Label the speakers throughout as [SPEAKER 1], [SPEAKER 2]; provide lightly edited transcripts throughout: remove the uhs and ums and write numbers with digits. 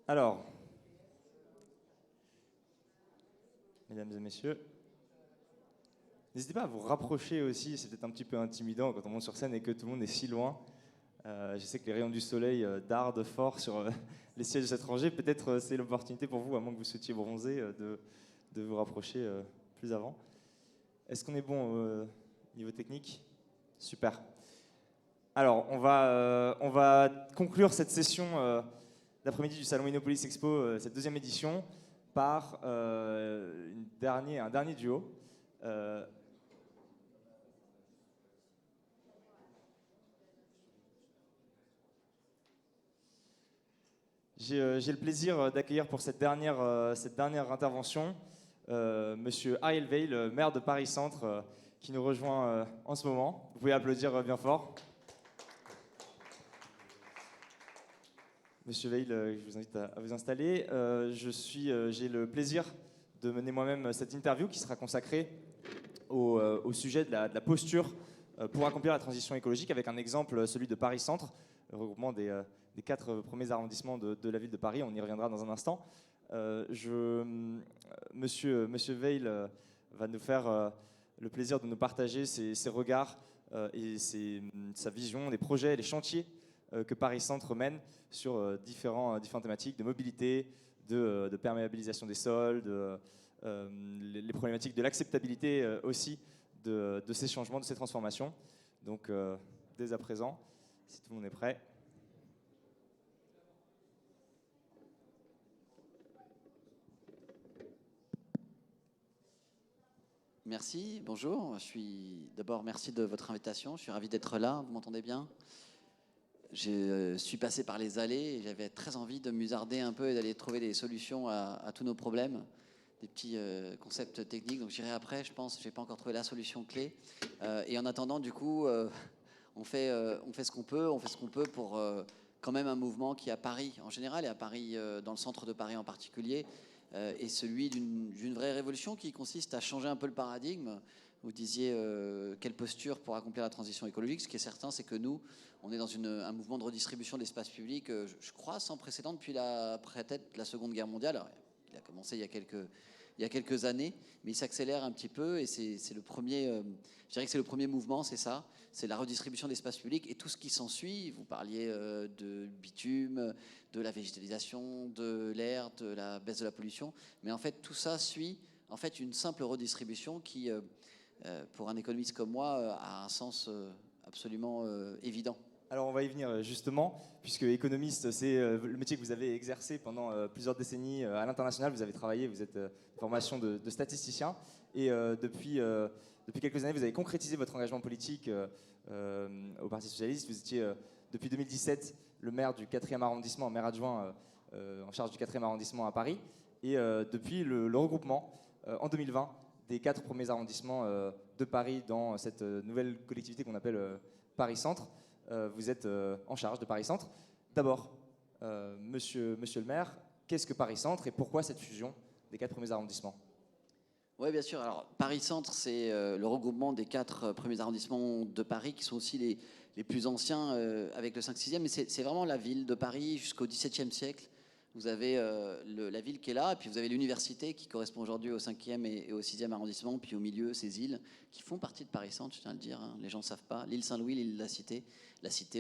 [SPEAKER 1] Alors, mesdames et messieurs, n'hésitez pas à vous rapprocher aussi, c'est peut-être un petit peu intimidant quand on monte sur scène et que tout le monde est si loin. Je sais que les rayons du soleil dardent fort sur les sièges étrangers. Peut-être c'est l'opportunité pour vous, à moins que vous souhaitiez bronzer, de vous rapprocher plus avant. Est-ce qu'on est bon niveau technique? Super. Alors, on va conclure cette session d'après-midi du Salon Innopolis Expo, cette deuxième édition, par un dernier duo. J'ai le plaisir d'accueillir pour cette dernière intervention Monsieur Ariel Veil, le maire de Paris Centre, qui nous rejoint en ce moment. Vous pouvez applaudir bien fort. Monsieur Veil, je vous invite à vous installer. J'ai le plaisir de mener moi-même cette interview qui sera consacrée au sujet de la posture pour accomplir la transition écologique, avec un exemple, celui de Paris Centre, le regroupement des 4 premiers arrondissements de la ville de Paris. On y reviendra dans un instant. Monsieur Veil va nous faire le plaisir de nous partager ses regards et sa vision des projets, les chantiers que Paris Centre mène sur différentes thématiques de mobilité, de perméabilisation des sols, les problématiques de l'acceptabilité aussi de ces changements, de ces transformations. Donc, dès à présent, si tout le monde est prêt.
[SPEAKER 2] Merci, bonjour. D'abord, merci de votre invitation. Je suis ravi d'être là. Vous m'entendez bien? Je suis passé par les allées et j'avais très envie de musarder un peu et d'aller trouver des solutions à tous nos problèmes, des petits concepts techniques. Donc j'irai après, je pense. Je n'ai pas encore trouvé la solution clé. Et en attendant, du coup, on fait ce qu'on peut. On fait ce qu'on peut pour quand même un mouvement qui, à Paris en général et à Paris, dans le centre de Paris en particulier, est celui d'une vraie révolution qui consiste à changer un peu le paradigme. Vous disiez quelle posture pour accomplir la transition écologique. Ce qui est certain, c'est que nous, on est dans un mouvement de redistribution de l'espace public, je crois, sans précédent depuis peut-être la Seconde Guerre mondiale. Alors, il a commencé il y a quelques années, mais il s'accélère un petit peu et c'est le premier, je dirais que c'est le premier mouvement, c'est ça, c'est la redistribution de l'espace public et tout ce qui s'ensuit. Vous parliez de bitume, de la végétalisation, de l'air, de la baisse de la pollution, mais en fait tout ça suit en fait une simple redistribution qui, pour un économiste comme moi, a un sens absolument évident.
[SPEAKER 1] Alors on va y venir justement, puisque économiste, c'est le métier que vous avez exercé pendant plusieurs décennies à l'international. Vous avez travaillé, vous êtes formation de statisticien, et depuis quelques années, vous avez concrétisé votre engagement politique au Parti Socialiste. Vous étiez depuis 2017 le maire du 4e arrondissement, maire adjoint en charge du 4e arrondissement à Paris, et depuis le regroupement en 2020 des 4 premiers arrondissements de Paris dans cette nouvelle collectivité qu'on appelle Paris Centre. Vous êtes en charge de Paris Centre. D'abord, monsieur le maire, qu'est-ce que Paris Centre et pourquoi cette fusion des 4 premiers arrondissements?
[SPEAKER 2] Oui, bien sûr. Alors, Paris Centre, c'est le regroupement des 4 premiers arrondissements de Paris, qui sont aussi les plus anciens avec le 5-6e. Mais c'est vraiment la ville de Paris jusqu'au XVIIe siècle. Vous avez la ville qui est là, et puis vous avez l'université qui correspond aujourd'hui au 5e et au 6e arrondissement, puis au milieu, ces îles qui font partie de Paris Centre, je tiens à le dire, hein, les gens ne savent pas. L'île Saint-Louis, l'île de la Cité,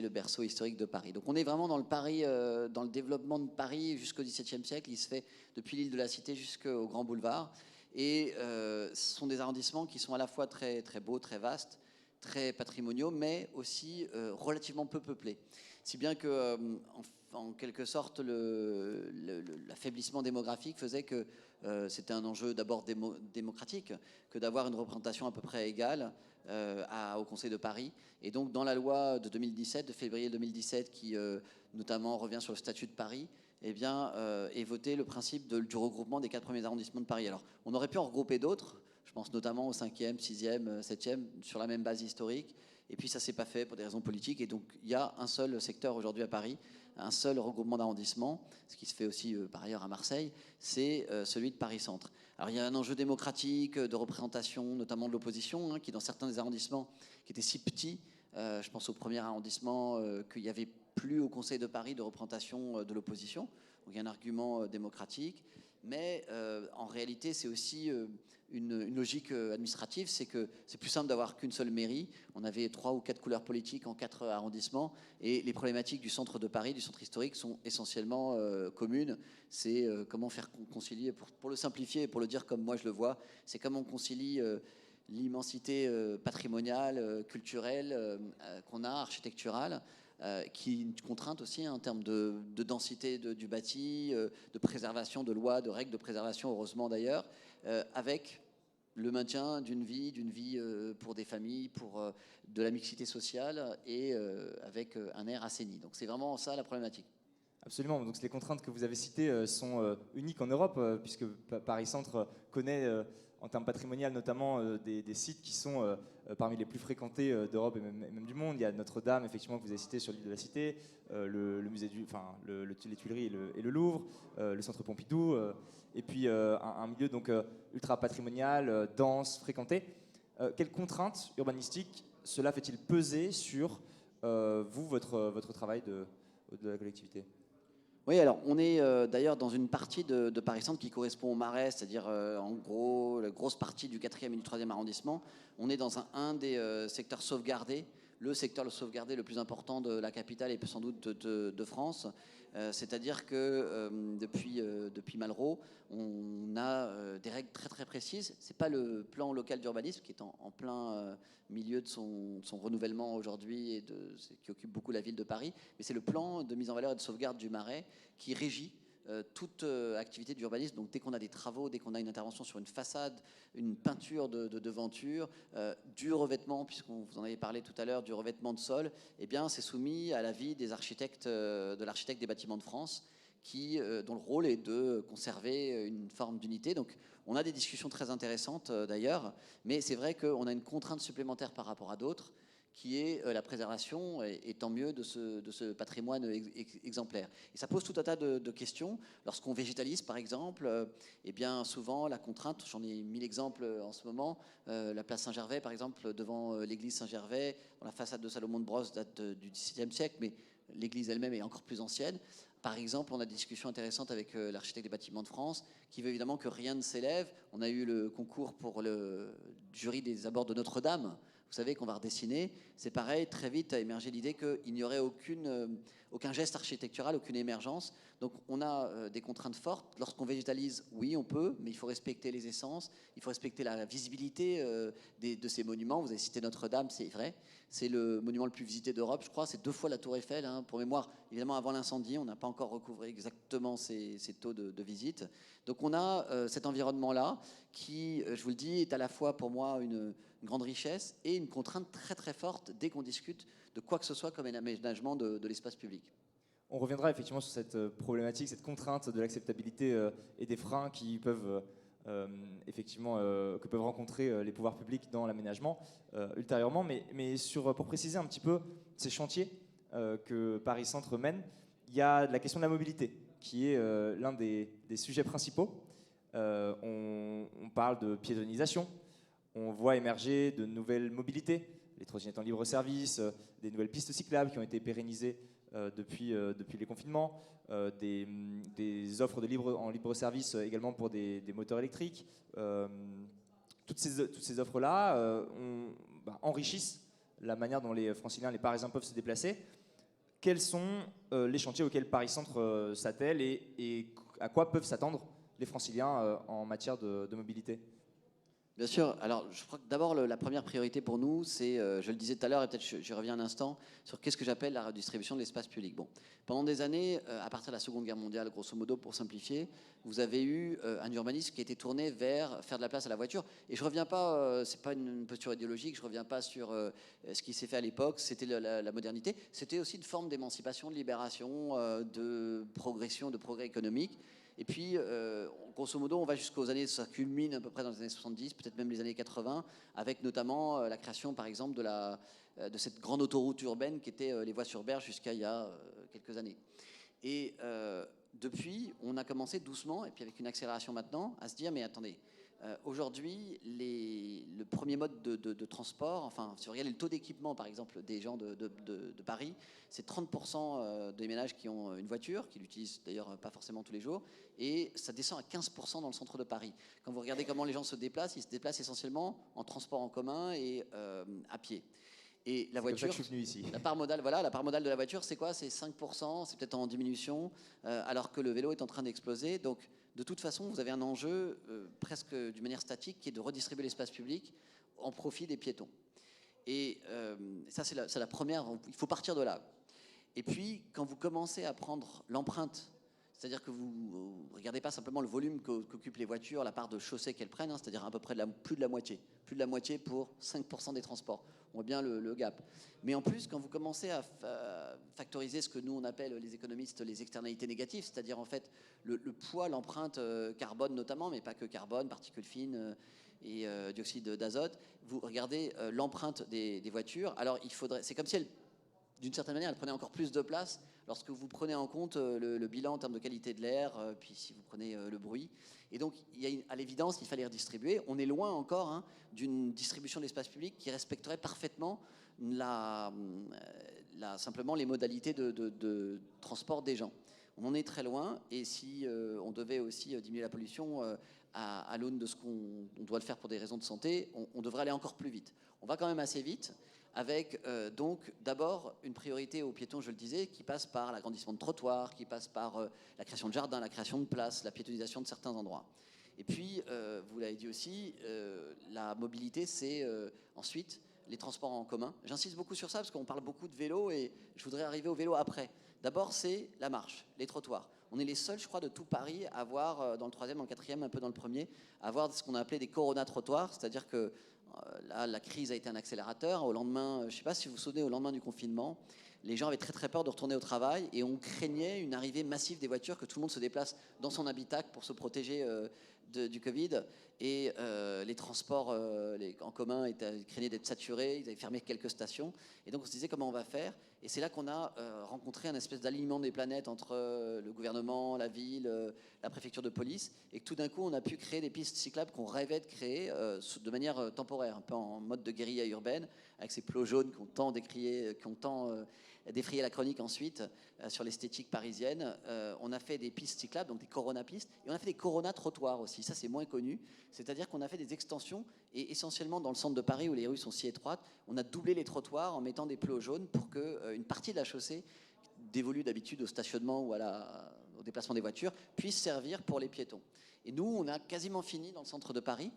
[SPEAKER 2] le berceau historique de Paris. Donc on est vraiment dans le Paris, dans le développement de Paris jusqu'au XVIIe siècle. Il se fait depuis l'île de la Cité jusqu'au Grand Boulevard. Et ce sont des arrondissements qui sont à la fois très, très beaux, très vastes, très patrimoniaux, mais aussi relativement peu peuplés. Si bien que, en quelque sorte, l'affaiblissement démographique faisait que c'était un enjeu d'abord démocratique, que d'avoir une représentation à peu près égale au Conseil de Paris. Et donc, dans la loi de 2017, de février 2017, qui notamment revient sur le statut de Paris, eh bien, est voté le principe du regroupement des 4 premiers arrondissements de Paris. Alors, on aurait pu en regrouper d'autres, je pense notamment au 5e, 6e, 7e, sur la même base historique. Et puis ça ne s'est pas fait pour des raisons politiques. Et donc il y a un seul secteur aujourd'hui à Paris, un seul regroupement d'arrondissements, ce qui se fait aussi par ailleurs à Marseille, c'est celui de Paris Centre. Alors il y a un enjeu démocratique, de représentation, notamment de l'opposition, hein, qui dans certains des arrondissements qui étaient si petits, je pense au premier arrondissement, qu'il n'y avait plus au Conseil de Paris de représentation de l'opposition. Donc il y a un argument démocratique, mais en réalité, c'est aussi une logique administrative, c'est que c'est plus simple d'avoir qu'une seule mairie. On avait 3 ou 4 couleurs politiques en 4 arrondissements, et les problématiques du centre de Paris, du centre historique, sont essentiellement communes. C'est comment faire concilier, pour le simplifier et pour le dire comme moi je le vois, c'est comment on concilie l'immensité patrimoniale, culturelle qu'on a, architecturale, qui est une contrainte aussi en termes de densité du bâti, de préservation, de lois, de règles de préservation, heureusement d'ailleurs, avec le maintien d'une vie pour des familles, pour de la mixité sociale et avec un air assaini. Donc c'est vraiment ça la problématique.
[SPEAKER 1] Absolument. Donc les contraintes que vous avez citées sont uniques en Europe, puisque Paris Centre connaît, en termes patrimonial notamment, des sites qui sont parmi les plus fréquentés d'Europe et même du monde. Il y a Notre-Dame, effectivement, que vous avez cité sur l'île de la Cité, le musée les Tuileries et le Louvre, le Centre Pompidou, et puis un milieu donc ultra patrimonial, dense, fréquenté. Quelles contraintes urbanistiques cela fait-il peser sur votre travail de la collectivité?
[SPEAKER 2] Oui, alors on est d'ailleurs dans une partie de Paris Centre qui correspond au Marais, c'est-à-dire en gros la grosse partie du 4e et du 3e arrondissement. On est dans un des secteurs sauvegardés, le secteur sauvegardé le plus important de la capitale et sans doute de France. C'est-à-dire que depuis Malraux, on a des règles très très précises. C'est pas le plan local d'urbanisme qui est en plein milieu de son renouvellement aujourd'hui et qui occupe beaucoup la ville de Paris, mais c'est le plan de mise en valeur et de sauvegarde du Marais qui régit toute activité d'urbanisme. Donc dès qu'on a des travaux, dès qu'on a une intervention sur une façade, une peinture de devanture, du revêtement, puisqu'on vous en avait parlé tout à l'heure, du revêtement de sol, eh bien c'est soumis à l'avis des architectes, de l'architecte des bâtiments de France, dont le rôle est de conserver une forme d'unité. Donc on a des discussions très intéressantes d'ailleurs, mais c'est vrai qu'on a une contrainte supplémentaire par rapport à d'autres, qui est la préservation, et tant mieux, de ce patrimoine exemplaire. Et ça pose tout un tas de questions. Lorsqu'on végétalise, par exemple, eh bien souvent la contrainte, j'en ai 1000 exemples en ce moment, la place Saint-Gervais, par exemple, devant l'église Saint-Gervais, dont la façade de Salomon de Brosse date du XVIIe siècle, mais l'église elle-même est encore plus ancienne. Par exemple, on a des discussions intéressantes avec l'architecte des bâtiments de France, qui veut évidemment que rien ne s'élève. On a eu le concours pour le jury des abords de Notre-Dame. Vous savez qu'on va redessiner. C'est pareil, très vite a émergé l'idée qu'il n'y aurait aucun geste architectural, aucune émergence. Donc on a des contraintes fortes. Lorsqu'on végétalise, oui, on peut, mais il faut respecter les essences, il faut respecter la visibilité de ces monuments. Vous avez cité Notre-Dame, c'est vrai. C'est le monument le plus visité d'Europe, je crois. C'est 2 fois la Tour Eiffel, hein. Pour mémoire, évidemment, avant l'incendie, on n'a pas encore recouvré exactement ces taux de visite. Donc on a cet environnement-là qui, je vous le dis, est à la fois pour moi une grande richesse et une contrainte très très forte dès qu'on discute de quoi que ce soit comme un aménagement de l'espace public.
[SPEAKER 1] On reviendra effectivement sur cette problématique, cette contrainte de l'acceptabilité et des freins qui peuvent que peuvent rencontrer les pouvoirs publics dans l'aménagement ultérieurement. Mais pour préciser un petit peu ces chantiers que Paris Centre mène, il y a la question de la mobilité qui est l'un des sujets principaux. On parle de piétonisation, on voit émerger de nouvelles mobilités, les trottinettes en libre service, des nouvelles pistes cyclables qui ont été pérennisées depuis les confinements, des offres en libre service également pour des moteurs électriques. Toutes ces offres-là enrichissent la manière dont les Franciliens, les Parisiens peuvent se déplacer. Quels sont les chantiers auxquels Paris Centre s'attelle et à quoi peuvent s'attendre les Franciliens en matière de mobilité ?
[SPEAKER 2] Bien sûr. Alors, je crois que d'abord, la première priorité pour nous, c'est, je le disais tout à l'heure, et peut-être j'y reviens un instant, sur qu'est-ce que j'appelle la redistribution de l'espace public. Bon, pendant des années, à partir de la Seconde Guerre mondiale, grosso modo, pour simplifier, vous avez eu un urbanisme qui était tourné vers faire de la place à la voiture. Et je reviens pas, c'est pas une posture idéologique, je reviens pas sur ce qui s'est fait à l'époque, c'était la modernité. C'était aussi une forme d'émancipation, de libération, de progression, de progrès économique. Et puis, grosso modo, on va jusqu'aux années, ça culmine à peu près dans les années 70, peut-être même les années 80, avec notamment la création, par exemple, de cette grande autoroute urbaine qui était les voies sur berge jusqu'à il y a quelques années. Et depuis, on a commencé doucement, et puis avec une accélération maintenant, à se dire, mais attendez, Aujourd'hui, le premier mode de transport, enfin, si vous regardez le taux d'équipement, par exemple, des gens de Paris, c'est 30% des ménages qui ont une voiture, qui l'utilisent d'ailleurs pas forcément tous les jours, et ça descend à 15% dans le centre de Paris. Quand vous regardez comment les gens se déplacent, ils se déplacent essentiellement en transport en commun et à pied. Et la voiture,
[SPEAKER 1] comme ça que je suis venu ici.
[SPEAKER 2] la part modale, voilà, la part modale de la voiture, c'est quoi? C'est 5%, c'est peut-être en diminution, alors que le vélo est en train d'exploser. Donc, de toute façon, vous avez un enjeu presque d'une manière statique qui est de redistribuer l'espace public en profit des piétons. Et ça, c'est la première. Il faut partir de là. Et puis, quand vous commencez à prendre l'empreinte, c'est-à-dire que vous ne regardez pas simplement le volume qu'occupent les voitures, la part de chaussée qu'elles prennent, hein, c'est-à-dire à peu près plus de la moitié. Plus de la moitié pour 5% des transports. On voit bien le gap. Mais en plus, quand vous commencez à factoriser ce que nous, on appelle, les économistes, les externalités négatives, c'est-à-dire en fait le poids, l'empreinte carbone notamment, mais pas que carbone, particules fines et dioxyde d'azote, vous regardez l'empreinte des voitures. Alors, c'est comme si d'une certaine manière, elle prenait encore plus de place lorsque vous prenez en compte le bilan en termes de qualité de l'air, puis si vous prenez le bruit. Et donc, à l'évidence, il fallait redistribuer. On est loin encore d'une distribution de l'espace public qui respecterait parfaitement simplement les modalités de transport des gens. On en est très loin, et si on devait aussi diminuer la pollution à l'aune de ce qu'on doit le faire pour des raisons de santé, on devrait aller encore plus vite. On va quand même assez vite, avec donc d'abord une priorité aux piétons, je le disais, qui passe par l'agrandissement de trottoirs, qui passe par la création de jardins, la création de places, la piétonisation de certains endroits. Et puis, vous l'avez dit aussi, la mobilité, c'est ensuite les transports en commun. J'insiste beaucoup sur ça parce qu'on parle beaucoup de vélo et je voudrais arriver au vélo après. D'abord, c'est la marche, les trottoirs. On est les seuls, je crois, de tout Paris à avoir, dans le 3e, dans le 4e, un peu dans le 1er, à avoir ce qu'on a appelé des corona-trottoirs, c'est-à-dire que là, la crise a été un accélérateur. Au lendemain, je ne sais pas si vous vous souvenez, au lendemain du confinement, les gens avaient très très peur de retourner au travail et on craignait une arrivée massive des voitures, que tout le monde se déplace dans son habitacle pour se protéger du Covid. Et les transports en commun craignaient d'être saturés, ils avaient fermé quelques stations. Et donc on se disait comment on va faire. Et c'est là qu'on a rencontré un espèce d'alignement des planètes entre le gouvernement, la ville, la préfecture de police, et que tout d'un coup on a pu créer des pistes cyclables qu'on rêvait de créer de manière temporaire, un peu en mode de guérilla urbaine, avec ces plots jaunes qui ont tant défrayé la chronique ensuite sur l'esthétique parisienne. On a fait des pistes cyclables, donc des corona-pistes, et on a fait des corona-trottoirs aussi. Ça, c'est moins connu. C'est-à-dire qu'on a fait des extensions, et essentiellement dans le centre de Paris, où les rues sont si étroites, on a doublé les trottoirs en mettant des plots jaunes pour qu'une partie de la chaussée, dévolue d'habitude au stationnement ou au déplacement des voitures, puisse servir pour les piétons. Et nous, on a quasiment fini dans le centre de Paris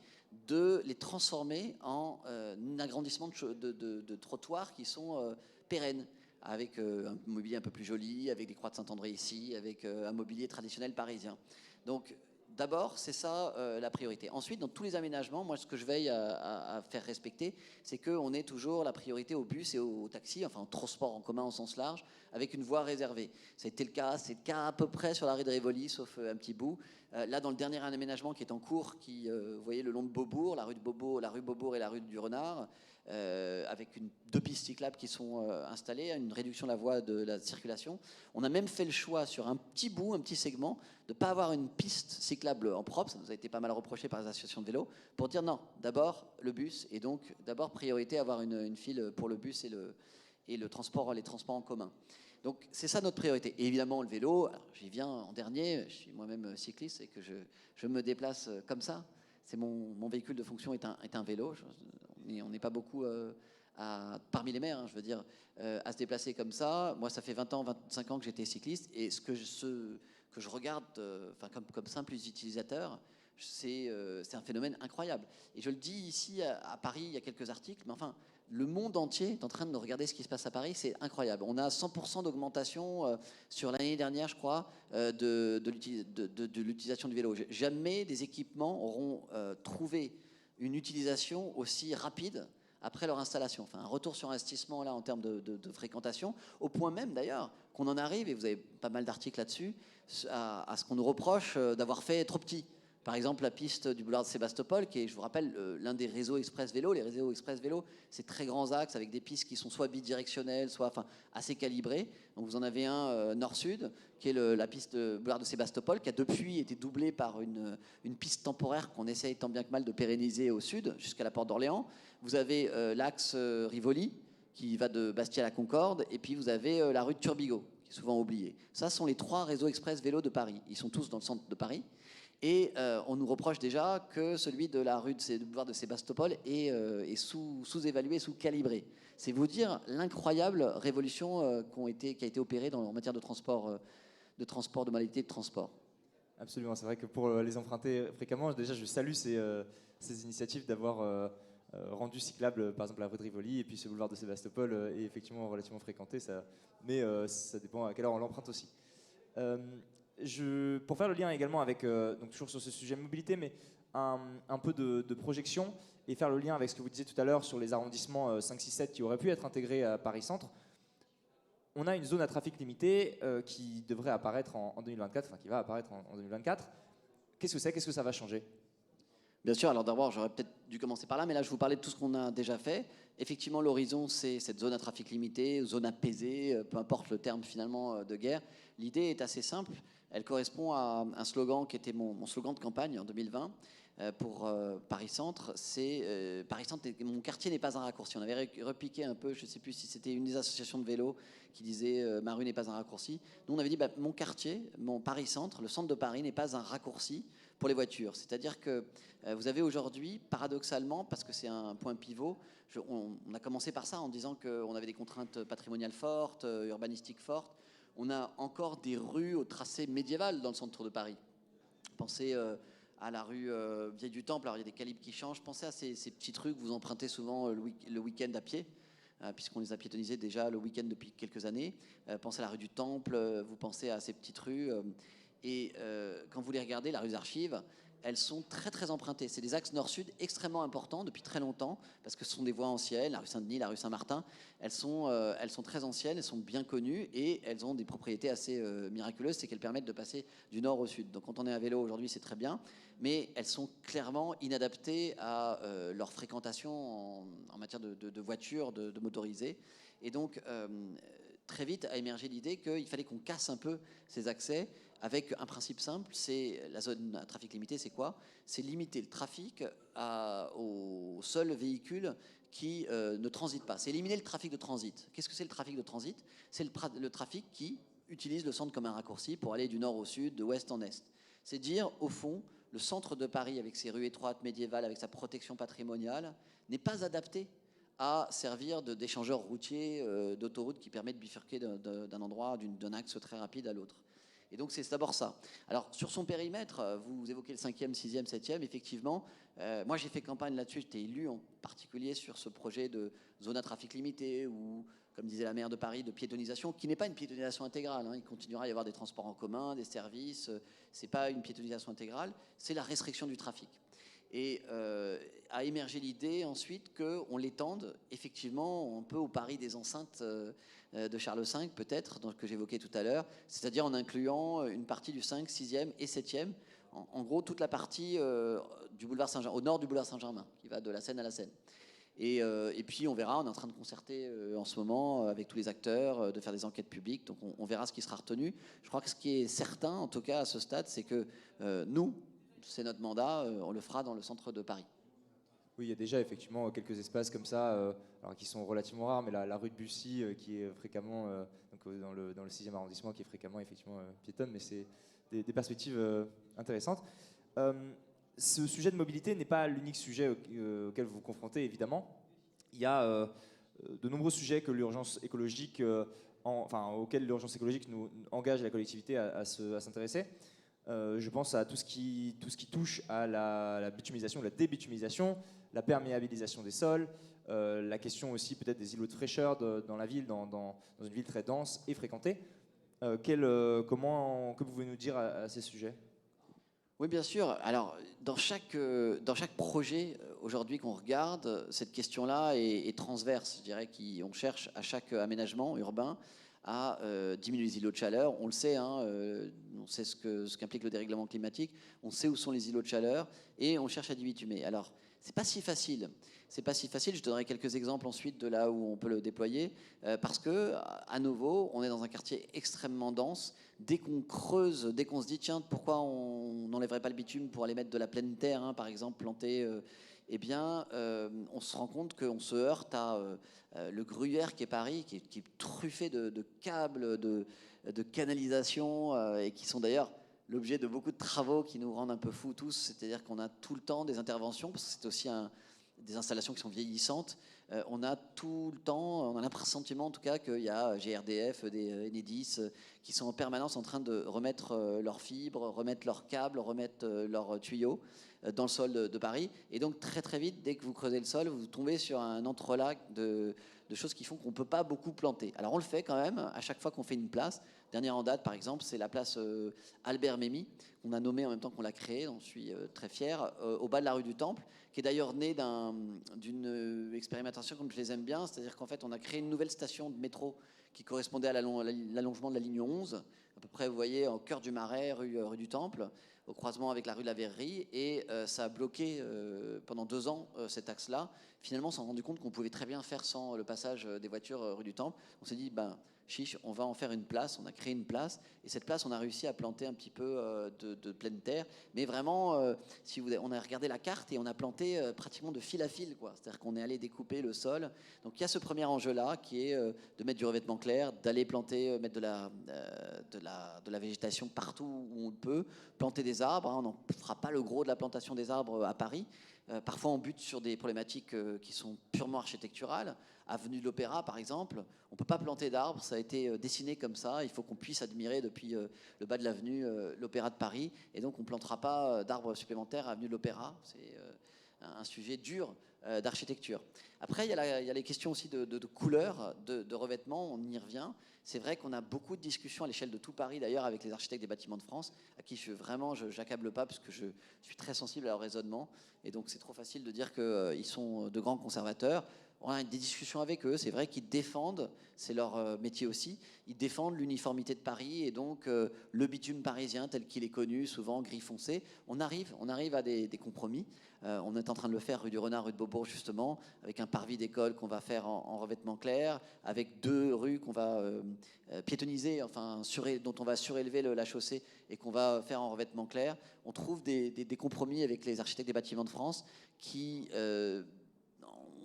[SPEAKER 2] de les transformer en un agrandissement de trottoirs qui sont pérennes, avec un mobilier un peu plus joli, avec des croix de Saint-André ici, avec un mobilier traditionnel parisien. Donc, d'abord, c'est ça la priorité. Ensuite, dans tous les aménagements, moi, ce que je veille à faire respecter, c'est qu'on ait toujours la priorité au bus et au taxi, enfin au transport en commun au sens large, avec une voie réservée. C'est le cas à peu près sur la rue de Rivoli, sauf un petit bout. Là, dans le dernier aménagement qui est en cours, vous voyez le long de Beaubourg, la rue Beaubourg et la rue du Renard, avec deux pistes cyclables qui sont installées, une réduction de la voie de la circulation. On a même fait le choix sur un petit bout, un petit segment, de ne pas avoir une piste cyclable en propre, ça nous a été pas mal reproché par les associations de vélo, pour dire non, d'abord le bus, et donc d'abord priorité à avoir une file pour le bus et les transports en commun. Donc c'est ça notre priorité. Et évidemment le vélo, alors j'y viens en dernier, je suis moi-même cycliste et que je me déplace comme ça. C'est mon véhicule de fonction est un vélo. On n'est pas beaucoup parmi les maires, je veux dire, à se déplacer comme ça. Moi, ça fait 20 ans, 25 ans que j'étais cycliste, et ce que je regarde comme simple utilisateur, c'est un phénomène incroyable. Et je le dis ici à Paris, il y a quelques articles, mais enfin, le monde entier est en train de regarder ce qui se passe à Paris, c'est incroyable. On a 100% d'augmentation sur l'année dernière, je crois, de l'utilisation du vélo. Jamais des équipements auront trouvé une utilisation aussi rapide après leur installation. Enfin, un retour sur investissement là en termes de fréquentation, au point même d'ailleurs qu'on en arrive, et vous avez pas mal d'articles là-dessus, à ce qu'on nous reproche d'avoir fait trop petit. Par exemple, la piste du boulevard de Sébastopol, qui est, je vous rappelle, l'un des réseaux express vélo. Les réseaux express vélo, c'est très grands axes avec des pistes qui sont soit bidirectionnelles, soit assez calibrées. Donc vous en avez un nord-sud, qui est la piste du boulevard de Sébastopol, qui a depuis été doublée par une piste temporaire qu'on essaye tant bien que mal de pérenniser au sud, jusqu'à la porte d'Orléans. Vous avez l'axe Rivoli, qui va de Bastia à la Concorde, et puis vous avez la rue de Turbigo, qui est souvent oubliée. Ça sont les 3 réseaux express vélo de Paris. Ils sont tous dans le centre de Paris. Et on nous reproche déjà que celui de la rue du boulevard de Sébastopol est sous-évalué, sous-calibré. C'est vous dire l'incroyable révolution qui a été opérée en matière de transport, de modalité de transport.
[SPEAKER 1] Absolument, c'est vrai que pour les emprunter fréquemment, déjà je salue ces initiatives d'avoir rendu cyclable par exemple la rue de Rivoli et puis ce boulevard de Sébastopol est effectivement relativement fréquenté, mais ça dépend à quelle heure on l'emprunte aussi. Pour faire le lien également avec, donc toujours sur ce sujet mobilité, mais un peu de projection et faire le lien avec ce que vous disiez tout à l'heure sur les arrondissements 5, 6, 7 qui auraient pu être intégrés à Paris-Centre. On a une zone à trafic limité qui devrait apparaître en 2024, enfin qui va apparaître en 2024. Qu'est-ce que c'est? Qu'est-ce que ça va changer?
[SPEAKER 2] Bien sûr, alors d'abord, j'aurais peut-être dû commencer par là, mais là, je vous parlais de tout ce qu'on a déjà fait. Effectivement, l'horizon, c'est cette zone à trafic limité, zone apaisée, peu importe le terme finalement de guerre. L'idée est assez simple. Elle correspond à un slogan qui était mon slogan de campagne en 2020 pour Paris-Centre. C'est Paris-Centre, mon quartier n'est pas un raccourci. On avait repiqué un peu, je ne sais plus si c'était une des associations de vélo qui disait ma rue n'est pas un raccourci. Nous, on avait dit mon quartier, mon Paris-Centre, le centre de Paris n'est pas un raccourci pour les voitures. C'est-à-dire que vous avez aujourd'hui, paradoxalement, parce que c'est un point pivot, on a commencé par ça en disant qu'on avait des contraintes patrimoniales fortes, urbanistiques fortes. On a encore des rues au tracé médiéval dans le centre de Paris. Pensez à la rue Vieille du Temple, alors il y a des calibres qui changent. Pensez à ces petites rues que vous empruntez souvent le week-end à pied, puisqu'on les a piétonnisées déjà le week-end depuis quelques années. Pensez à la rue du Temple, vous pensez à ces petites rues. Et quand vous les regardez, la rue des Archives, elles sont très très empruntées. C'est des axes nord-sud extrêmement importants depuis très longtemps, parce que ce sont des voies anciennes, la rue Saint-Denis, la rue Saint-Martin, elles sont très anciennes, elles sont bien connues, et elles ont des propriétés assez miraculeuses, c'est qu'elles permettent de passer du nord au sud. Donc quand on est à vélo aujourd'hui, c'est très bien, mais elles sont clairement inadaptées à leur fréquentation en matière de voitures, de motorisés. Et donc très vite a émergé l'idée qu'il fallait qu'on casse un peu ces accès avec un principe simple, c'est la zone à trafic limité, c'est quoi? C'est limiter le trafic aux seuls véhicules qui ne transitent pas. C'est éliminer le trafic de transit. Qu'est-ce que c'est le trafic de transit? C'est le trafic qui utilise le centre comme un raccourci pour aller du nord au sud, de ouest en est. C'est dire, au fond, le centre de Paris, avec ses rues étroites, médiévales, avec sa protection patrimoniale, n'est pas adapté à servir d'échangeur routier d'autoroute qui permet de bifurquer d'un endroit, d'un axe très rapide à l'autre. Et donc c'est d'abord ça. Alors sur son périmètre, vous évoquez le 5e, 6e, 7e, effectivement, moi j'ai fait campagne là-dessus, j'étais élu en particulier sur ce projet de zone à trafic limité ou, comme disait la maire de Paris, de piétonisation, qui n'est pas une piétonisation intégrale, hein. Il continuera à y avoir des transports en commun, des services, c'est pas une piétonisation intégrale, c'est la restriction du trafic. Et a émergé l'idée ensuite qu'on l'étende effectivement un peu au Paris des enceintes de Charles V peut-être, que j'évoquais tout à l'heure, c'est-à-dire en incluant une partie du 5, 6e et 7e, en gros toute la partie du boulevard Saint-Germain, au nord du boulevard Saint-Germain, qui va de la Seine à la Seine. Et puis on verra, on est en train de concerter en ce moment avec tous les acteurs, de faire des enquêtes publiques, donc on verra ce qui sera retenu. Je crois que ce qui est certain, en tout cas à ce stade, c'est que nous, c'est notre mandat, on le fera dans le centre de Paris.
[SPEAKER 1] Oui, il y a déjà effectivement quelques espaces comme ça, alors qui sont relativement rares, mais la rue de Bussy qui est fréquemment, dans le 6e arrondissement, qui est fréquemment effectivement piétonne, mais c'est des perspectives intéressantes. Ce sujet de mobilité n'est pas l'unique sujet auquel vous vous confrontez, évidemment. Il y a de nombreux sujets que l'urgence écologique, auxquels l'urgence écologique nous engage la collectivité à s'intéresser. Je pense à tout ce qui touche à la bitumisation, la débitumisation, la perméabilisation des sols, la question aussi peut-être des îlots de fraîcheur dans la ville, dans une ville très dense et fréquentée. Que pouvez-vous nous dire à ces sujets?
[SPEAKER 2] Oui, bien sûr. Alors, dans chaque projet aujourd'hui qu'on regarde, cette question-là est transverse. Je dirais qu'on cherche à chaque aménagement urbain à diminuer les îlots de chaleur. On le sait, hein, on sait ce qu'implique le dérèglement climatique, on sait où sont les îlots de chaleur et on cherche à débitumer. Alors, c'est pas si facile. C'est pas si facile. Je donnerai quelques exemples ensuite de là où on peut le déployer, parce que, à nouveau, on est dans un quartier extrêmement dense. Dès qu'on creuse, dès qu'on se dit tiens, pourquoi on n'enlèverait pas le bitume pour aller mettre de la pleine terre, hein, par exemple, planter, eh bien, on se rend compte qu'on se heurte à le Gruyère qui est Paris, qui est truffé de câbles, de canalisations, et qui sont d'ailleurs l'objet de beaucoup de travaux qui nous rendent un peu fous tous. C'est-à-dire qu'on a tout le temps des interventions, parce que c'est aussi des installations qui sont vieillissantes. On a tout le temps, on a l'impression en tout cas qu'il y a GRDF, des Enedis, qui sont en permanence en train de remettre leurs fibres, remettre leurs câbles, remettre leurs tuyaux dans le sol de Paris. Et donc très très vite, dès que vous creusez le sol, vous tombez sur un entrelac de choses qui font qu'on ne peut pas beaucoup planter. Alors on le fait quand même, à chaque fois qu'on fait une place. Dernière en date, par exemple, c'est la place Albert Memmi, qu'on a nommée en même temps qu'on l'a créée, dont je suis très fier, au bas de la rue du Temple, qui est d'ailleurs née d'une expérimentation comme je les aime bien, c'est-à-dire qu'en fait, on a créé une nouvelle station de métro qui correspondait à l'allongement de la ligne 11, à peu près, vous voyez, au cœur du Marais, rue du Temple, au croisement avec la rue de la Verrerie, et ça a bloqué pendant 2 ans cet axe-là. Finalement, on s'est rendu compte qu'on pouvait très bien faire sans le passage des voitures rue du Temple. On s'est dit, ben, chiche, on va en faire une place. On a créé une place, et cette place, on a réussi à planter un petit peu de pleine terre. Mais vraiment, on a regardé la carte et on a planté pratiquement de fil à fil, quoi. C'est-à-dire qu'on est allé découper le sol. Donc il y a ce premier enjeu-là qui est de mettre du revêtement clair, d'aller planter, mettre de la végétation partout où on peut, planter des arbres. Hein. On n'en fera pas le gros de la plantation des arbres à Paris. Parfois, on bute sur des problématiques qui sont purement architecturales. Avenue de l'Opéra, par exemple, on ne peut pas planter d'arbres, ça a été dessiné comme ça. Il faut qu'on puisse admirer depuis le bas de l'avenue l'Opéra de Paris. Et donc, on ne plantera pas d'arbres supplémentaires à Avenue de l'Opéra. C'est un sujet dur d'architecture. Après, il y a les questions aussi de couleur, de revêtement, on y revient. C'est vrai qu'on a beaucoup de discussions à l'échelle de tout Paris, d'ailleurs, avec les architectes des bâtiments de France, à qui je n'accable pas, parce que je suis très sensible à leur raisonnement. Et donc, c'est trop facile de dire qu'ils sont de grands conservateurs. On a des discussions avec eux, c'est vrai qu'ils défendent, c'est leur métier aussi, ils défendent l'uniformité de Paris et donc le bitume parisien tel qu'il est connu, souvent gris foncé. On arrive à des compromis. On est en train de le faire rue du Renard, rue de Beaubourg justement, avec un parvis d'école qu'on va faire en revêtement clair, avec 2 rues qu'on va piétonniser, enfin dont on va surélever la chaussée et qu'on va faire en revêtement clair. On trouve des compromis avec les architectes des bâtiments de France qui...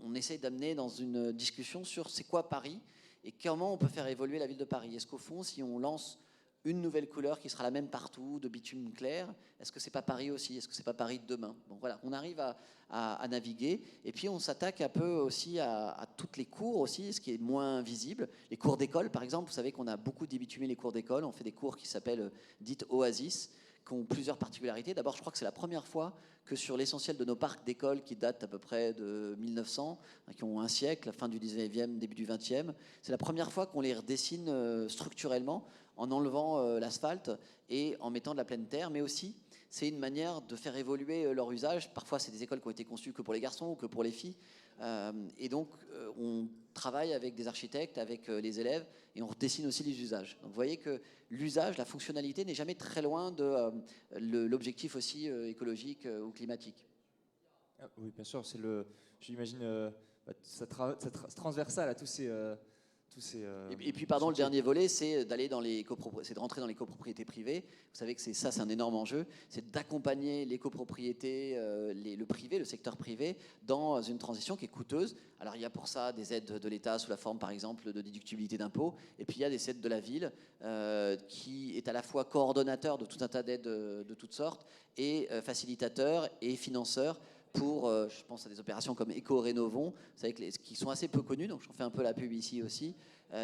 [SPEAKER 2] on essaye d'amener dans une discussion sur c'est quoi Paris et comment on peut faire évoluer la ville de Paris. Est-ce qu'au fond, si on lance une nouvelle couleur qui sera la même partout, de bitume clair, est-ce que c'est pas Paris aussi? Est-ce que c'est pas Paris de demain? Bon, voilà, on arrive à naviguer. Et puis on s'attaque un peu aussi à toutes les cours aussi, ce qui est moins visible. Les cours d'école, par exemple, vous savez qu'on a beaucoup débitumé les cours d'école. On fait des cours qui s'appellent dites Oasis, qui ont plusieurs particularités. D'abord, je crois que c'est la première fois que sur l'essentiel de nos parcs d'école qui datent à peu près de 1900, qui ont un siècle, la fin du 19e, début du 20e, c'est la première fois qu'on les redessine structurellement en enlevant l'asphalte et en mettant de la pleine terre, mais aussi c'est une manière de faire évoluer leur usage. Parfois, c'est des écoles qui ont été conçues que pour les garçons ou que pour les filles. Et donc, on travaille avec des architectes, avec les élèves, et on redessine aussi les usages. Donc, vous voyez que l'usage, la fonctionnalité n'est jamais très loin de l'objectif aussi écologique ou climatique.
[SPEAKER 1] Ah, oui, bien sûr, j'imagine, c'est transversal à tous ces...
[SPEAKER 2] Et puis, pardon, le dernier volet, c'est d'aller c'est de rentrer dans les copropriétés privées. Vous savez que c'est un énorme enjeu. C'est d'accompagner les copropriétés, le privé, le secteur privé, dans une transition qui est coûteuse. Alors, il y a pour ça des aides de l'État sous la forme, par exemple, de déductibilité d'impôts. Et puis, il y a des aides de la ville qui est à la fois coordonnateur de tout un tas d'aides de toutes sortes et facilitateur et financeur pour, je pense à des opérations comme Éco-Rénovons, vous savez, qui sont assez peu connues, donc j'en fais un peu la pub ici aussi.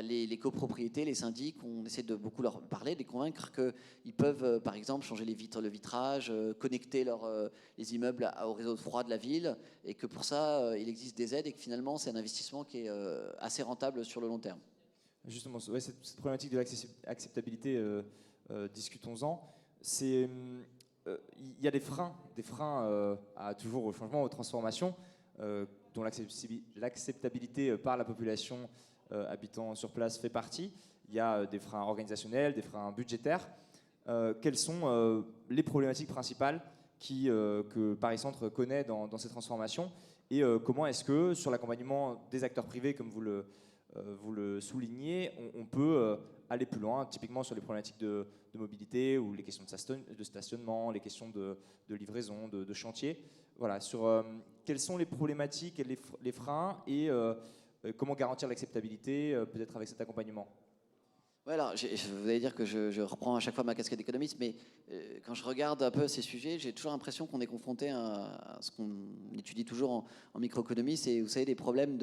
[SPEAKER 2] Les copropriétés, les syndics, on essaie de beaucoup leur parler, de les convaincre qu'ils peuvent, par exemple, changer le vitrage, connecter les immeubles au réseau de froid de la ville, et que pour ça, il existe des aides, et que finalement, c'est un investissement qui est assez rentable sur le long terme.
[SPEAKER 1] Justement, ouais, cette problématique de l'acceptabilité, discutons-en. Il y a des freins toujours au changement, aux transformations, dont l'acceptabilité par la population habitant sur place fait partie. il y a des freins organisationnels, des freins budgétaires. Quelles sont les problématiques principales que Paris Centre connaît dans ces transformations et comment est-ce que sur l'accompagnement des acteurs privés, comme vous le soulignez, on peut aller plus loin, typiquement sur les problématiques de mobilité ou les questions de stationnement, les questions de livraison, de chantier. Voilà, sur quelles sont les problématiques et les freins et comment garantir l'acceptabilité peut-être avec cet accompagnement.
[SPEAKER 2] Ouais, alors, vous allez dire que je reprends à chaque fois ma casquette d'économiste, mais quand je regarde un peu ces sujets, j'ai toujours l'impression qu'on est confronté à ce qu'on étudie toujours en microéconomie, c'est, vous savez, des problèmes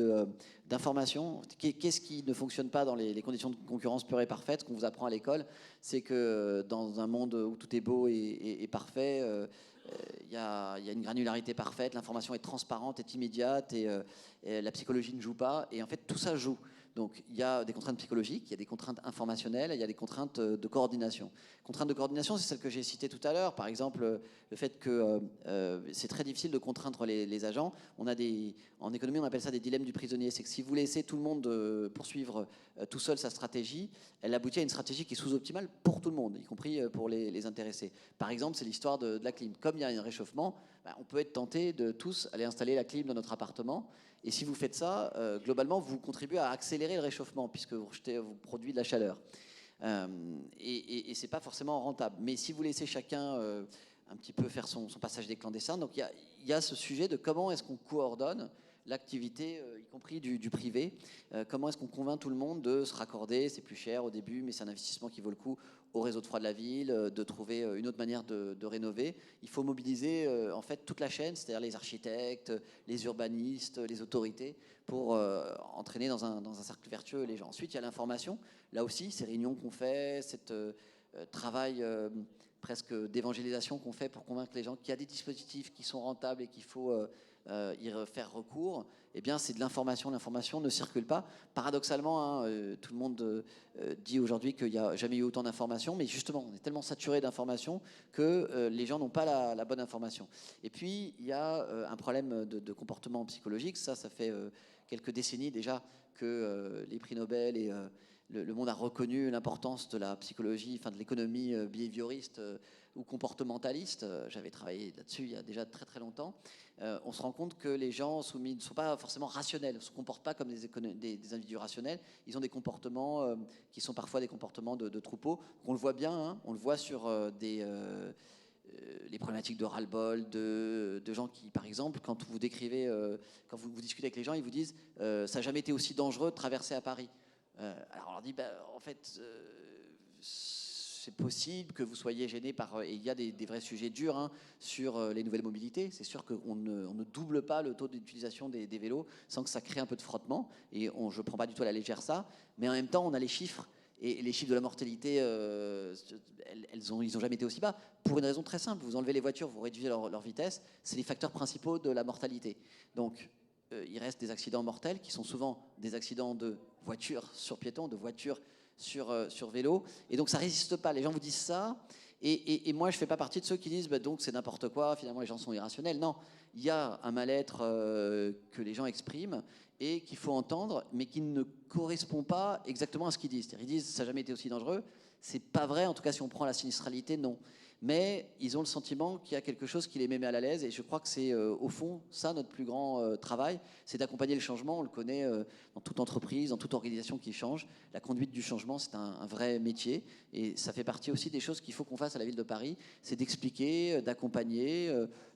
[SPEAKER 2] d'information. Qu'est-ce qui ne fonctionne pas dans les conditions de concurrence pure et parfaite? Ce qu'on vous apprend à l'école, c'est que dans un monde où tout est beau et parfait, il y a une granularité parfaite, l'information est transparente, est immédiate, et la psychologie ne joue pas, et en fait tout ça joue. Donc il y a des contraintes psychologiques, il y a des contraintes informationnelles, il y a des contraintes de coordination. Contraintes de coordination, c'est celles que j'ai citées tout à l'heure. Par exemple, le fait que c'est très difficile de contraindre les agents. En économie, on appelle ça des dilemmes du prisonnier. C'est que si vous laissez tout le monde poursuivre tout seul sa stratégie, elle aboutit à une stratégie qui est sous-optimale pour tout le monde, y compris pour les intéressés. Par exemple, c'est l'histoire de la clim. Comme il y a un réchauffement, on peut être tenté de tous aller installer la clim dans notre appartement. Et si vous faites ça, globalement, vous contribuez à accélérer le réchauffement puisque vous produisez de la chaleur. Et ce n'est pas forcément rentable. Mais si vous laissez chacun un petit peu faire son passage des clandestins, donc il y a ce sujet de comment est-ce qu'on coordonne l'activité, y compris du privé. Comment est-ce qu'on convainc tout le monde de se raccorder? C'est plus cher au début, mais c'est un investissement qui vaut le coup au réseau de froid de la ville, de trouver une autre manière de rénover. Il faut mobiliser en fait toute la chaîne, c'est-à-dire les architectes, les urbanistes, les autorités, pour entraîner dans un cercle vertueux les gens. Ensuite, il y a l'information. Là aussi, ces réunions qu'on fait, cet travail presque d'évangélisation qu'on fait pour convaincre les gens qu'il y a des dispositifs qui sont rentables et qu'il faut y faire recours, eh bien c'est de l'information. L'information ne circule pas. Paradoxalement, tout le monde dit aujourd'hui qu'il n'y a jamais eu autant d'informations, mais justement, on est tellement saturé d'informations que les gens n'ont pas la bonne information. Et puis, il y a un problème de comportement psychologique. Ça fait quelques décennies déjà que les prix Nobel et le monde a reconnu l'importance de la psychologie, enfin de l'économie behavioriste ou comportementaliste. J'avais travaillé là-dessus il y a déjà très très longtemps. On se rend compte que les gens soumis ne sont pas forcément rationnels, ne se comportent pas comme des individus rationnels. Ils ont des comportements qui sont parfois des comportements de troupeau. On le voit bien, hein, on le voit sur les problématiques de ras-le-bol, de gens qui, par exemple, quand vous décrivez, quand vous discutez avec les gens, ils vous disent ça n'a jamais été aussi dangereux de traverser à Paris. Alors on leur dit, en fait, c'est possible que vous soyez gêné par... Et il y a des vrais sujets durs hein, sur les nouvelles mobilités. C'est sûr qu'on ne double pas le taux d'utilisation des vélos sans que ça crée un peu de frottement. Et je ne prends pas du tout à la légère ça. Mais en même temps, on a les chiffres. Et les chiffres de la mortalité, ils n'ont jamais été aussi bas. Pour une raison très simple. Vous enlevez les voitures, vous réduisez leur vitesse. C'est les facteurs principaux de la mortalité. Donc, il reste des accidents mortels qui sont souvent des accidents de voitures sur piétons, de voitures sur vélo. Et donc ça ne résiste pas. Les gens vous disent ça. Et moi, je ne fais pas partie de ceux qui disent donc c'est n'importe quoi, finalement les gens sont irrationnels. Non, il y a un mal-être que les gens expriment et qu'il faut entendre, mais qui ne correspond pas exactement à ce qu'ils disent. C'est-à-dire, ils disent ça n'a jamais été aussi dangereux. C'est pas vrai, en tout cas si on prend la sinistralité, non. Mais ils ont le sentiment qu'il y a quelque chose qui les met mal à l'aise. Et je crois que c'est au fond ça notre plus grand travail, c'est d'accompagner le changement. On le connaît dans toute entreprise, dans toute organisation qui change. La conduite du changement, c'est un vrai métier. Et ça fait partie aussi des choses qu'il faut qu'on fasse à la ville de Paris. C'est d'expliquer, d'accompagner,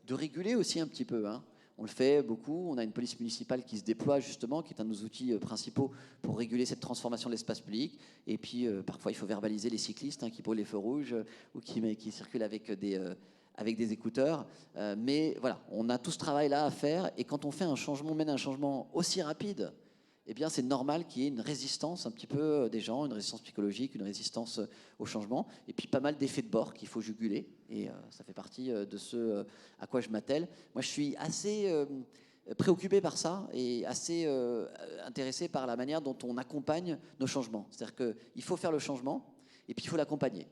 [SPEAKER 2] de réguler aussi un petit peu, hein. On le fait beaucoup. On a une police municipale qui se déploie justement, qui est un de nos outils principaux pour réguler cette transformation de l'espace public. Et puis parfois, il faut verbaliser les cyclistes hein, qui brûlent les feux rouges ou qui circulent avec des écouteurs. Mais voilà, on a tout ce travail-là à faire. Et quand on fait un changement, mène un changement aussi rapide, eh bien, c'est normal qu'il y ait une résistance un petit peu des gens, une résistance psychologique, une résistance au changement, et puis pas mal d'effets de bord qu'il faut juguler. Et ça fait partie de ce à quoi je m'attelle. Moi, je suis assez préoccupé par ça et assez intéressé par la manière dont on accompagne nos changements. C'est-à-dire qu'il faut faire le changement, et puis il faut l'accompagner.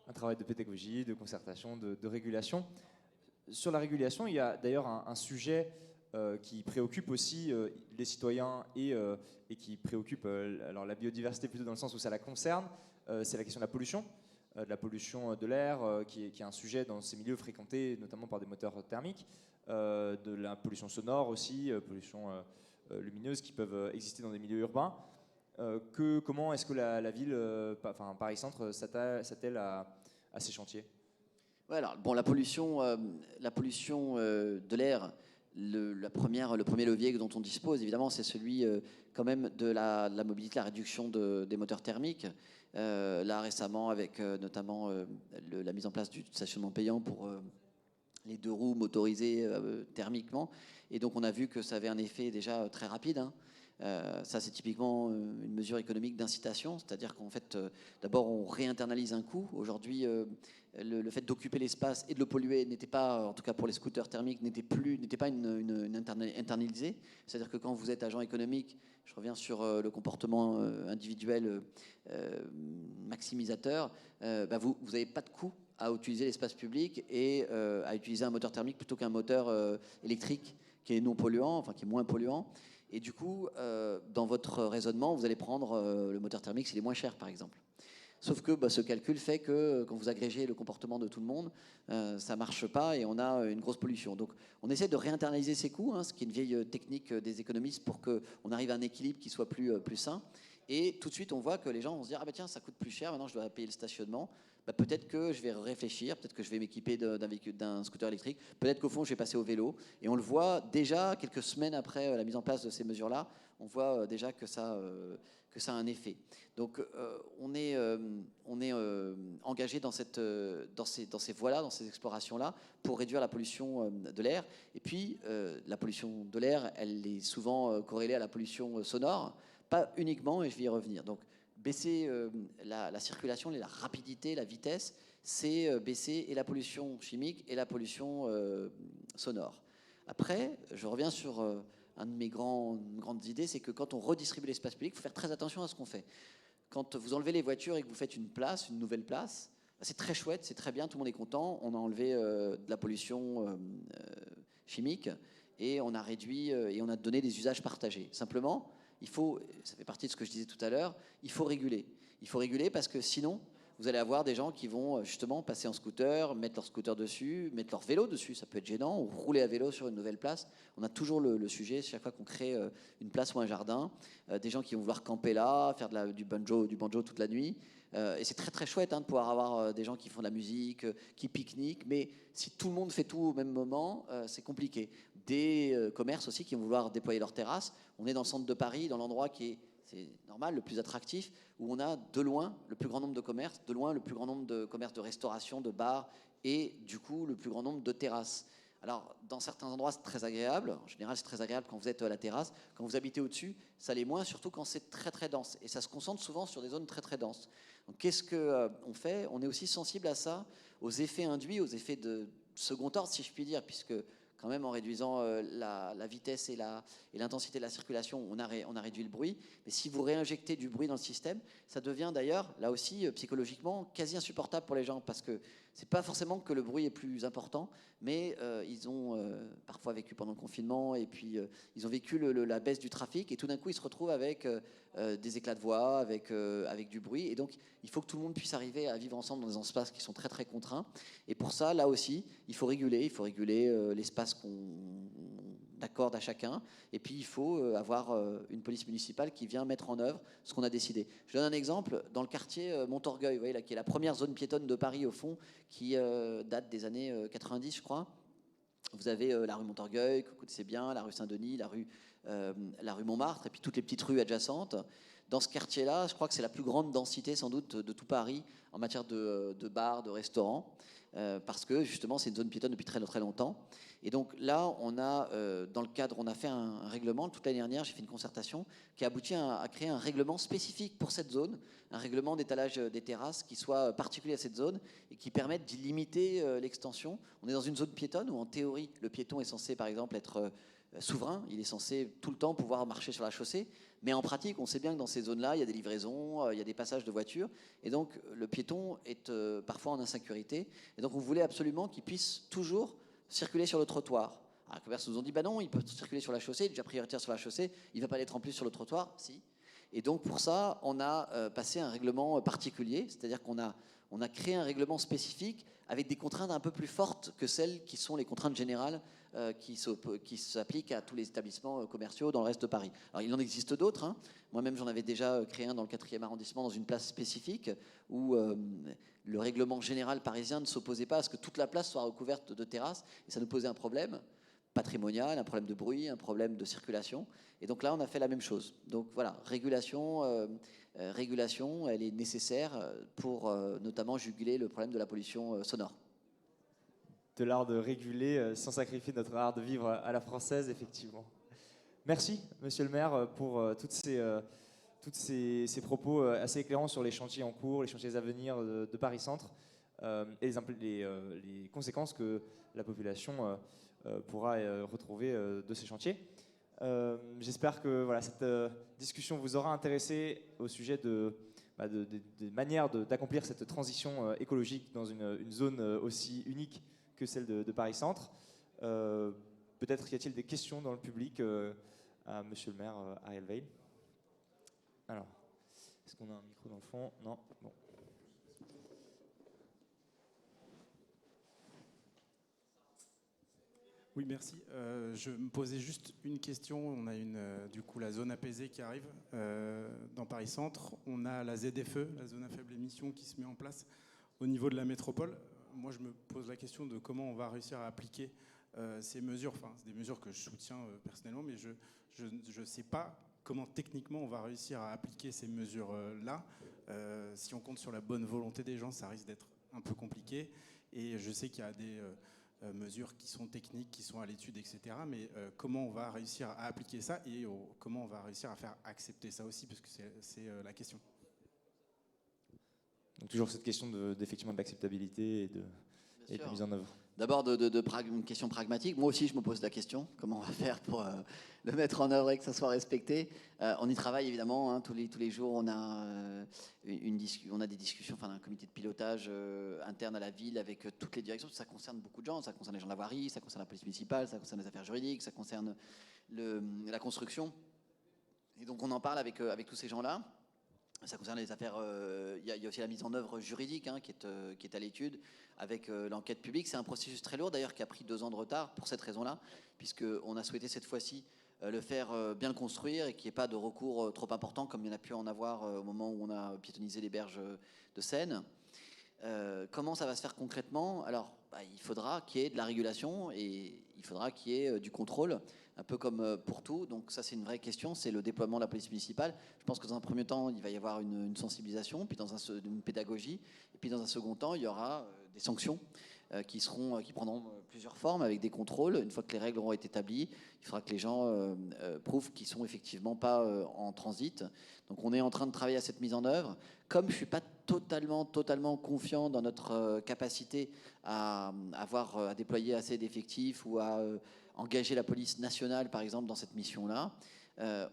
[SPEAKER 1] Un travail de pédagogie, de concertation, de régulation. Sur la régulation, il y a d'ailleurs un sujet qui préoccupe aussi les citoyens et qui préoccupe alors la biodiversité plutôt dans le sens où ça la concerne. C'est la question de la pollution de l'air, qui est un sujet dans ces milieux fréquentés notamment par des moteurs thermiques, de la pollution sonore aussi, pollution lumineuse qui peuvent exister dans des milieux urbains. Comment est-ce que la ville, Paris-Centre, s'attelle à ces chantiers?
[SPEAKER 2] Ouais, alors, bon, la pollution de l'air, le premier levier dont on dispose, évidemment, c'est celui quand même de la mobilité, la réduction des moteurs thermiques. Là, récemment, avec notamment la mise en place du stationnement payant pour les 2 roues motorisées thermiquement. Et donc, on a vu que ça avait un effet déjà très rapide, hein. Ça, c'est typiquement une mesure économique d'incitation, c'est-à-dire qu'en fait, d'abord, on réinternalise un coût. Aujourd'hui, le fait d'occuper l'espace et de le polluer n'était pas, en tout cas pour les scooters thermiques, n'était pas une internalisé. C'est-à-dire que quand vous êtes agent économique, je reviens sur le comportement individuel maximisateur, vous n'avez pas de coût à utiliser l'espace public et à utiliser un moteur thermique plutôt qu'un moteur électrique qui est non polluant, enfin qui est moins polluant. Et du coup, dans votre raisonnement, vous allez prendre le moteur thermique s'il est moins cher, par exemple. Sauf que ce calcul fait que quand vous agrégez le comportement de tout le monde, ça ne marche pas et on a une grosse pollution. Donc on essaie de réinternaliser ces coûts, hein, ce qui est une vieille technique des économistes pour qu'on arrive à un équilibre qui soit plus sain. Et tout de suite, on voit que les gens vont se dire « Ah bah tiens, ça coûte plus cher, maintenant je dois payer le stationnement. Peut-être que je vais réfléchir, peut-être que je vais m'équiper d'un scooter électrique, peut-être qu'au fond je vais passer au vélo. » Et on le voit déjà quelques semaines après la mise en place de ces mesures-là, on voit déjà que ça a un effet. Donc on est engagé dans ces voies-là, dans ces explorations-là, pour réduire la pollution de l'air. Et puis la pollution de l'air, elle est souvent corrélée à la pollution sonore, pas uniquement, et je vais y revenir. Donc baisser la circulation, la rapidité, la vitesse, c'est baisser et la pollution chimique et la pollution sonore. Après, je reviens sur une de mes grandes idées, c'est que quand on redistribue l'espace public, il faut faire très attention à ce qu'on fait. Quand vous enlevez les voitures et que vous faites une nouvelle place, c'est très chouette, c'est très bien, tout le monde est content, on a enlevé de la pollution chimique et on a réduit et on a donné des usages partagés. Simplement, ça fait partie de ce que je disais tout à l'heure, il faut réguler. Il faut réguler parce que sinon, vous allez avoir des gens qui vont justement passer en scooter, mettre leur scooter dessus, mettre leur vélo dessus, ça peut être gênant, ou rouler à vélo sur une nouvelle place. On a toujours le sujet, chaque fois qu'on crée une place ou un jardin, des gens qui vont vouloir camper là, faire du banjo toute la nuit. Et c'est très très chouette de pouvoir avoir des gens qui font de la musique, qui pique-niquent, mais si tout le monde fait tout au même moment, c'est compliqué. Des commerces aussi qui vont vouloir déployer leur terrasse. On est dans le centre de Paris, dans l'endroit qui est, c'est normal, le plus attractif, où on a de loin le plus grand nombre de commerces, de loin le plus grand nombre de commerces de restauration, de bars, et du coup le plus grand nombre de terrasses. Alors, dans certains endroits, c'est très agréable. En général, c'est très agréable quand vous êtes à la terrasse. Quand vous habitez au-dessus, ça l'est moins, surtout quand c'est très, très dense. Et ça se concentre souvent sur des zones très, très denses. Donc, qu'est-ce qu'on fait? On est aussi sensible à ça, aux effets induits, aux effets de second ordre, si je puis dire, puisque quand même en réduisant la vitesse et l'intensité de la circulation, on a réduit le bruit. Mais si vous réinjectez du bruit dans le système, ça devient d'ailleurs, là aussi, psychologiquement, quasi insupportable pour les gens, parce que c'est pas forcément que le bruit est plus important, mais ils ont parfois vécu pendant le confinement, et puis ils ont vécu la baisse du trafic, et tout d'un coup, ils se retrouvent avec des éclats de voix, avec du bruit. Et donc, il faut que tout le monde puisse arriver à vivre ensemble dans des espaces qui sont très, très contraints. Et pour ça, là aussi, il faut réguler l'espace qu'on accorde à chacun. Et puis, il faut avoir une police municipale qui vient mettre en œuvre ce qu'on a décidé. Je donne un exemple. Dans le quartier Montorgueil, vous voyez, là, qui est la première zone piétonne de Paris, au fond, qui date des années 90, je crois. Vous avez la rue Montorgueil, que vous connaissez bien, la rue Saint-Denis, la rue Montmartre, et puis toutes les petites rues adjacentes. Dans ce quartier-là, je crois que c'est la plus grande densité, sans doute, de tout Paris en matière de bars, de restaurants, parce que justement, c'est une zone piétonne depuis très, très longtemps. Et donc là, on a fait un règlement. Toute l'année dernière, j'ai fait une concertation qui a abouti à créer un règlement spécifique pour cette zone, un règlement d'étalage des terrasses qui soit particulier à cette zone et qui permette d'y limiter l'extension. On est dans une zone piétonne où, en théorie, le piéton est censé, par exemple, être souverain. Il est censé tout le temps pouvoir marcher sur la chaussée. Mais en pratique, on sait bien que dans ces zones-là, il y a des livraisons, il y a des passages de voitures. Et donc, le piéton est parfois en insécurité. Et donc, on voulait absolument qu'il puisse toujours circuler sur le trottoir. Alors, les commerces nous ont dit, bah non, il peut circuler sur la chaussée, il est déjà prioritaire sur la chaussée, il ne va pas l'être en plus sur le trottoir, si. Et donc pour ça, on a passé un règlement particulier, c'est-à-dire qu'on a créé un règlement spécifique avec des contraintes un peu plus fortes que celles qui sont les contraintes générales qui s'appliquent à tous les établissements commerciaux dans le reste de Paris. Alors il en existe d'autres, hein. Moi-même j'en avais déjà créé un dans le 4e arrondissement, dans une place spécifique, où le règlement général parisien ne s'opposait pas à ce que toute la place soit recouverte de terrasses, et ça nous posait un problème patrimonial, un problème de bruit, un problème de circulation. Et donc là, on a fait la même chose. Donc voilà, régulation, elle est nécessaire pour notamment juguler le problème de la pollution sonore.
[SPEAKER 1] De l'art de réguler sans sacrifier notre art de vivre à la française, effectivement. Merci, monsieur le maire, pour ces propos assez éclairants sur les chantiers en cours, les chantiers à venir de Paris Centre et les conséquences que la population pourra retrouver de ces chantiers. J'espère que voilà, cette discussion vous aura intéressé au sujet des manières d'accomplir cette transition écologique dans une zone aussi unique que celle de Paris Centre. Peut-être y a-t-il des questions dans le public à monsieur le maire Ariel Weil. Alors, est-ce qu'on a un micro dans le fond? Non. Bon.
[SPEAKER 3] Oui, merci. Je me posais juste une question. On a du coup la zone apaisée qui arrive dans Paris Centre. On a la ZFE, la zone à faible émission, qui se met en place au niveau de la métropole. Moi, je me pose la question de comment on va réussir à appliquer ces mesures. Enfin, c'est des mesures que je soutiens personnellement, mais je ne sais pas comment techniquement on va réussir à appliquer ces mesures-là. Si on compte sur la bonne volonté des gens, ça risque d'être un peu compliqué. Et je sais qu'il y a des mesures qui sont techniques, qui sont à l'étude, etc. Mais comment on va réussir à appliquer ça et comment on va réussir à faire accepter ça aussi, parce que c'est la question.
[SPEAKER 1] Donc toujours cette question d'effectivement d'acceptabilité et de mise en œuvre.
[SPEAKER 2] D'abord, une question pragmatique. Moi aussi, je me pose la question, comment on va faire pour le mettre en œuvre et que ça soit respecté. On y travaille évidemment, hein, tous les jours. On a des discussions, enfin un comité de pilotage interne à la ville avec toutes les directions. Ça concerne beaucoup de gens. Ça concerne les gens de la voirie, ça concerne la police municipale, ça concerne les affaires juridiques, ça concerne la construction. Et donc on en parle avec tous ces gens-là. Ça concerne les affaires, il y a aussi la mise en œuvre juridique qui est à l'étude avec l'enquête publique. C'est un processus très lourd d'ailleurs qui a pris 2 ans de retard pour cette raison-là, puisqu'on a souhaité cette fois-ci le faire bien le construire et qu'il n'y ait pas de recours trop important comme il y en a pu en avoir au moment où on a piétonnisé les berges de Seine. Comment ça va se faire concrètement? Alors, il faudra qu'il y ait de la régulation et il faudra qu'il y ait du contrôle, un peu comme pour tout. Donc ça, c'est une vraie question, c'est le déploiement de la police municipale. Je pense que dans un premier temps, il va y avoir une sensibilisation, puis une pédagogie, et puis dans un second temps, il y aura des sanctions qui prendront plusieurs formes avec des contrôles. Une fois que les règles auront été établies, il faudra que les gens prouvent qu'ils sont effectivement pas en transit. Donc on est en train de travailler à cette mise en œuvre. Comme je suis pas totalement confiant dans notre capacité à déployer assez d'effectifs ou à engager la police nationale, par exemple, dans cette mission-là,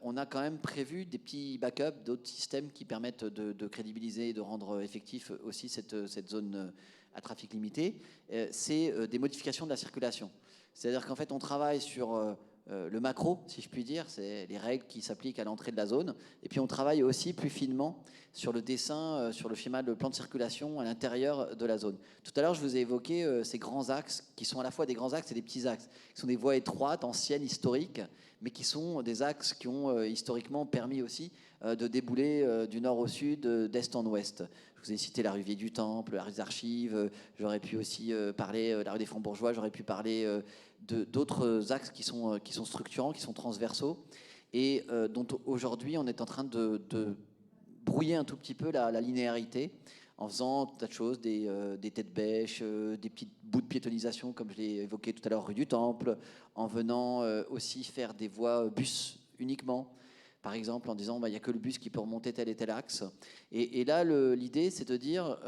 [SPEAKER 2] on a quand même prévu des petits backups d'autres systèmes qui permettent de crédibiliser et de rendre effectif aussi cette zone à trafic limité. C'est des modifications de la circulation. C'est-à-dire qu'en fait, on travaille sur le macro, si je puis dire, c'est les règles qui s'appliquent à l'entrée de la zone. Et puis on travaille aussi plus finement sur le dessin, sur le schéma, le plan de circulation à l'intérieur de la zone. Tout à l'heure, je vous ai évoqué ces grands axes qui sont à la fois des grands axes et des petits axes, qui sont des voies étroites, anciennes, historiques, mais qui sont des axes qui ont historiquement permis aussi de débouler du nord au sud, d'est en ouest. Je vous ai cité la rue Vieille du Temple, la rue des Archives, j'aurais pu aussi parler de la rue des Francs-Bourgeois, j'aurais pu parler d'autres axes qui sont structurants, qui sont transversaux, et dont aujourd'hui on est en train de brouiller un tout petit peu la linéarité en faisant tout tas de choses, des têtes bêches, des petits bouts de piétonisation, comme je l'ai évoqué tout à l'heure, rue du Temple, en venant aussi faire des voies bus uniquement, par exemple, en disant il n'y a que le bus qui peut remonter tel et tel axe. Et là, l'idée, c'est de dire,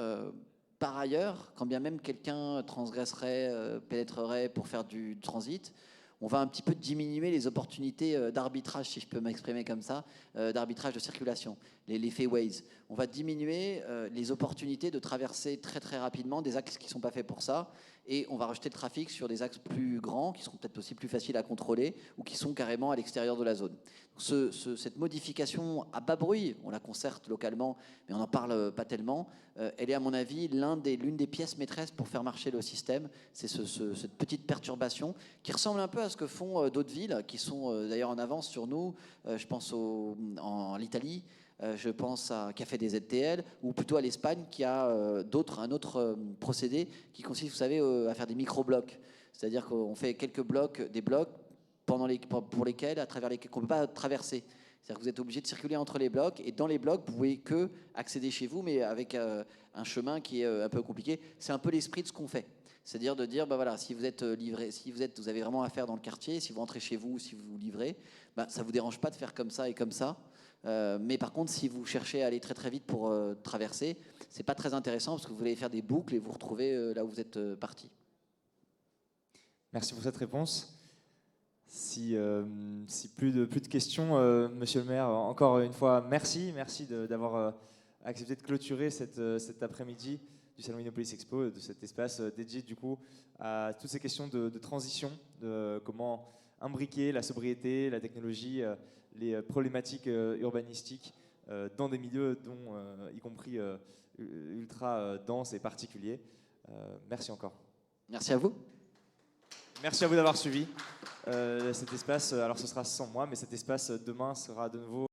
[SPEAKER 2] par ailleurs, quand bien même quelqu'un transgresserait, pénétrerait pour faire du transit, on va un petit peu diminuer les opportunités d'arbitrage, si je peux m'exprimer comme ça, d'arbitrage de circulation, les fairways. On va diminuer les opportunités de traverser très très rapidement des axes qui ne sont pas faits pour ça. et on va rejeter le trafic sur des axes plus grands, qui seront peut-être aussi plus faciles à contrôler, ou qui sont carrément à l'extérieur de la zone. Cette modification à bas bruit, on la concerte localement, mais on n'en parle pas tellement, elle est à mon avis l'une des pièces maîtresses pour faire marcher le système. C'est cette petite perturbation qui ressemble un peu à ce que font d'autres villes, qui sont d'ailleurs en avance sur nous. Je pense en l'Italie, je pense à Café des ZTL, ou plutôt à l'Espagne, qui a un autre procédé qui consiste, vous savez, à faire des micro-blocs. C'est-à-dire qu'on fait des blocs pour lesquels, à travers lesquels on ne peut pas traverser. C'est-à-dire que vous êtes obligé de circuler entre les blocs, et dans les blocs, vous pouvez que accéder chez vous, mais avec un chemin qui est un peu compliqué. C'est un peu l'esprit de ce qu'on fait. C'est-à-dire de dire, bah voilà, si vous êtes livré, vous avez vraiment affaire dans le quartier, si vous rentrez chez vous, si vous vous livrez, bah, ça ne vous dérange pas de faire comme ça et comme ça. Mais par contre, si vous cherchez à aller très très vite pour traverser, c'est pas très intéressant parce que vous allez faire des boucles et vous retrouvez là où vous êtes parti.
[SPEAKER 1] Merci pour cette réponse. Si plus de questions, Monsieur le maire, encore une fois, merci d'avoir accepté de clôturer cet après-midi du Salon Innopolis Expo, de cet espace dédié du coup à toutes ces questions de transition, de comment imbriquer la sobriété, la technologie, les problématiques urbanistiques dans des milieux dont, y compris ultra denses et particuliers. Merci encore.
[SPEAKER 2] Merci à vous.
[SPEAKER 1] Merci à vous d'avoir suivi cet espace. Alors ce sera sans moi, mais cet espace demain sera de nouveau